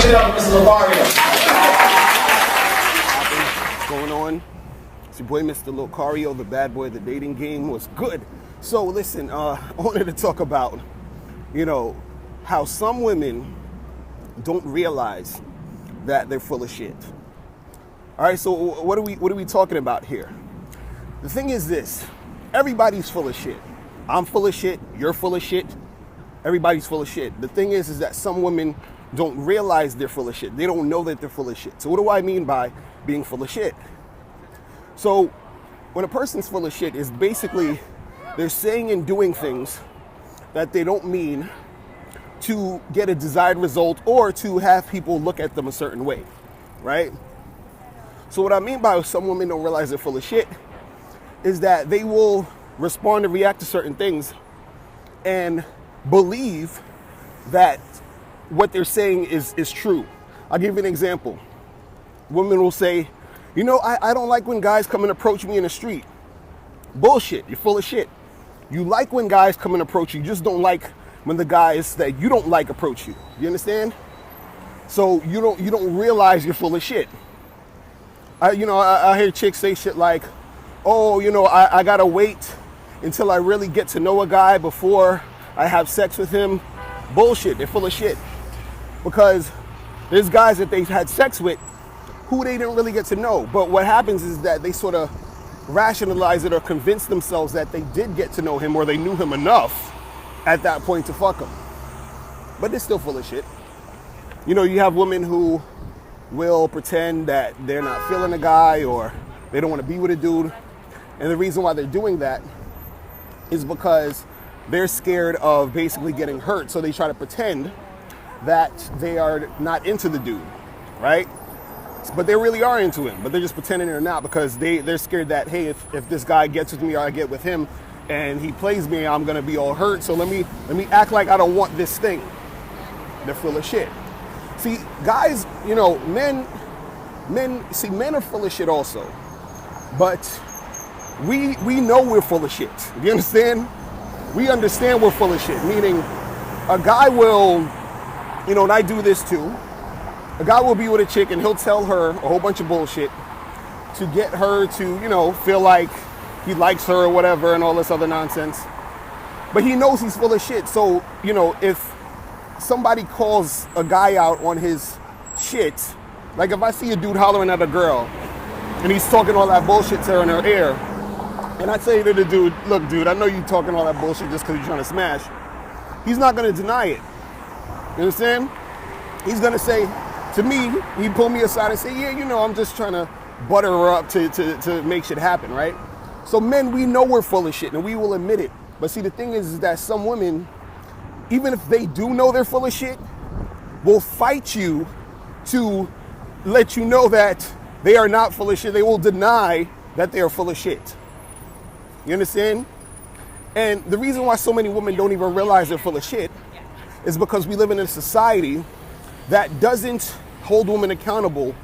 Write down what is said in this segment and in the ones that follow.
it up for Mr. Lavario. What's going on? It's your boy, Mr. Locario, the bad boy of the dating game. Was good. So listen, I wanted to talk about, how some women don't realize that they're full of shit. All right, so what are we talking about here? The thing is this: everybody's full of shit. I'm full of shit. You're full of shit. Everybody's full of shit. The thing is that some women don't realize they're full of shit. They don't know that they're full of shit. So what do I mean by being full of shit? So when a person's full of shit is basically they're saying and doing things that they don't mean to get a desired result or to have people look at them a certain way, right? So what I mean by some women don't realize they're full of shit is that they will respond and react to certain things and believe that what they're saying is true. I'll give you an example. Women will say, I don't like when guys come and approach me in the street. Bullshit, you're full of shit. You like when guys come and approach you, you just don't like when the guys that you don't like approach you. You understand? So you don't realize you're full of shit. I hear chicks say shit like, I gotta wait until I really get to know a guy before I have sex with him. Bullshit, they're full of shit. Because there's guys that they've had sex with who they didn't really get to know. But what happens is that they sort of rationalize it or convince themselves that they did get to know him or they knew him enough at that point to fuck him. But they're still full of shit. You have women who will pretend that they're not feeling a guy or they don't want to be with a dude. And the reason why they're doing that is because they're scared of basically getting hurt. So they try to pretend that they are not into the dude, right? But they really are into him, but they're just pretending they're not because they're scared that, hey, if this guy gets with me or I get with him and he plays me, I'm gonna be all hurt. So let me act like I don't want this thing. They're full of shit. See, guys, men are full of shit also. But we know we're full of shit. You understand? We understand we're full of shit. Meaning a guy will, and I do this too. A guy will be with a chick and he'll tell her a whole bunch of bullshit to get her to, feel like he likes her or whatever and all this other nonsense. But he knows he's full of shit. So, if somebody calls a guy out on his shit, like if I see a dude hollering at a girl and he's talking all that bullshit to her in her ear, and I say to the dude, look, dude, I know you're talking all that bullshit just because you're trying to smash. He's not going to deny it. You understand? He's going to say, to me, he pull me aside and say, yeah, I'm just trying to butter her up to make shit happen, right? So men, we know we're full of shit and we will admit it. But see, the thing is that some women, even if they do know they're full of shit, will fight you to let you know that they are not full of shit. They will deny that they are full of shit. You understand? And the reason why so many women don't even realize they're full of shit is because we live in a society that doesn't hold women accountable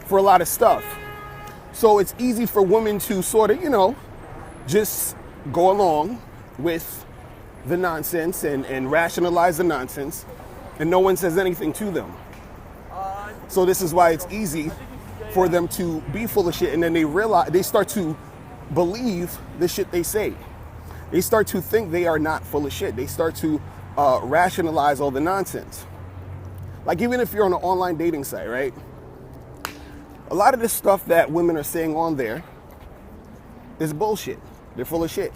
for a lot of stuff. So it's easy for women to sort of, just go along with the nonsense and rationalize the nonsense, and no one says anything to them. So this is why it's easy for them to be full of shit, and then they start to believe the shit they say. They start to think they are not full of shit. They start to rationalize all the nonsense. Like even if you're on an online dating site, right? A lot of this stuff that women are saying on there is bullshit. They're full of shit.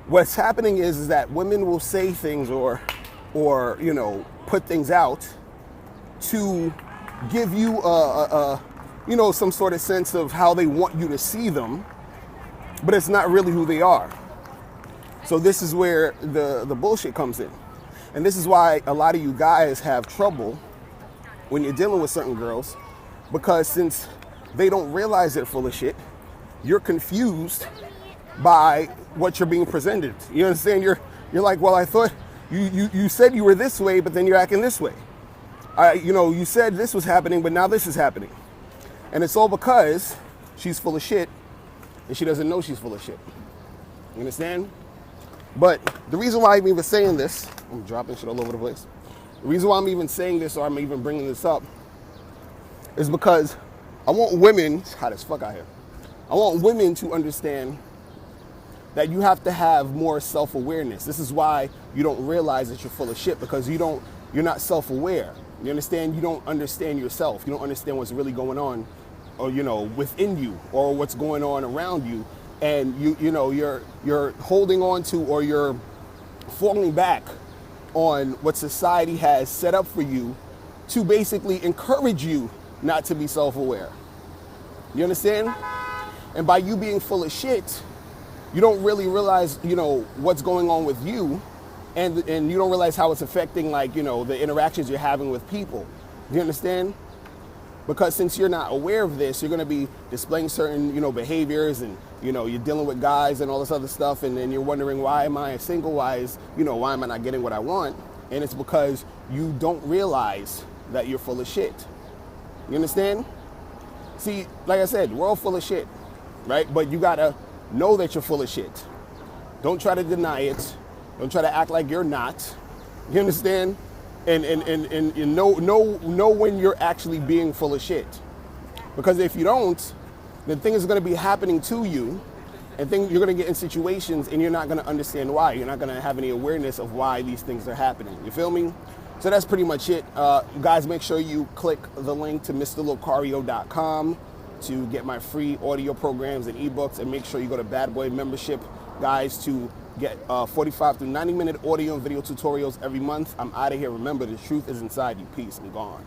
What's happening is that women will say things or put things out to give you some sort of sense of how they want you to see them, but it's not really who they are. So this is where the bullshit comes in. And this is why a lot of you guys have trouble when you're dealing with certain girls, because since they don't realize they're full of shit, you're confused by what you're being presented. You understand? You're like, well, I thought you said you were this way, but then you're acting this way. You said this was happening, but now this is happening. And it's all because she's full of shit and she doesn't know she's full of shit. You understand? But the reason why I'm even saying this, I'm dropping shit all over the place. The reason why I'm even saying this, or I'm even bringing this up, is because I want women, it's hot as fuck out here, I want women to understand that you have to have more self-awareness. This is why you don't realize that you're full of shit, because you're not self-aware. You understand? You don't understand yourself. You don't understand what's really going on, or within you, or what's going on around you, and you're holding on to, or you're falling back on what society has set up for you to basically encourage you not to be self-aware. You understand? And by you being full of shit, you don't really realize, what's going on with you, and you don't realize how it's affecting, the interactions you're having with people. You understand? Because since you're not aware of this, you're going to be displaying certain, behaviors, and, you're dealing with guys and all this other stuff, and then you're wondering, why am I single? Why am I not getting what I want? And it's because you don't realize that you're full of shit. You understand? See, like I said, we're all full of shit, right? But you got to know that you're full of shit. Don't try to deny it. Don't try to act like you're not. You understand? And know when you're actually being full of shit. Because if you don't, then things are going to be happening to you, and you're going to get in situations and you're not going to understand why. You're not going to have any awareness of why these things are happening. You feel me? So that's pretty much it. Guys, make sure you click the link to MrLocario.com to get my free audio programs and ebooks, and make sure you go to Bad Boy Membership, guys, to get 45 to 90-minute audio and video tutorials every month. I'm out of here. Remember, the truth is inside you. Peace. I'm gone.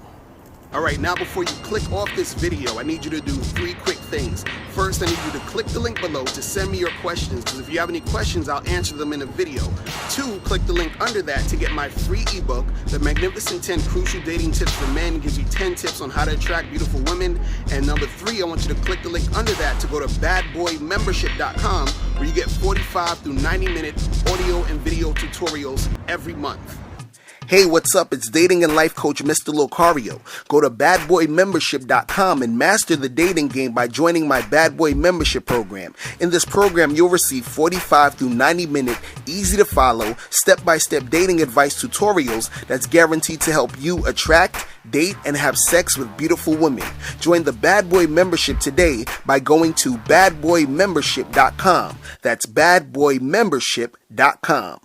All right, now before you click off this video, I need you to do 3 quick things. First, I need you to click the link below to send me your questions, because if you have any questions, I'll answer them in a video. 2, click the link under that to get my free ebook, The Magnificent 10 Crucial Dating Tips for Men. It gives you 10 tips on how to attract beautiful women. And number 3, I want you to click the link under that to go to badboymembership.com, where you get 45 through 90-minute audio and video tutorials every month. Hey, what's up? It's dating and life coach Mr. Locario. Go to badboymembership.com and master the dating game by joining my Bad Boy Membership program. In this program, you'll receive 45 through 90-minute, easy-to-follow, step-by-step dating advice tutorials that's guaranteed to help you attract, date, and have sex with beautiful women. Join the Bad Boy Membership today by going to badboymembership.com. That's badboymembership.com.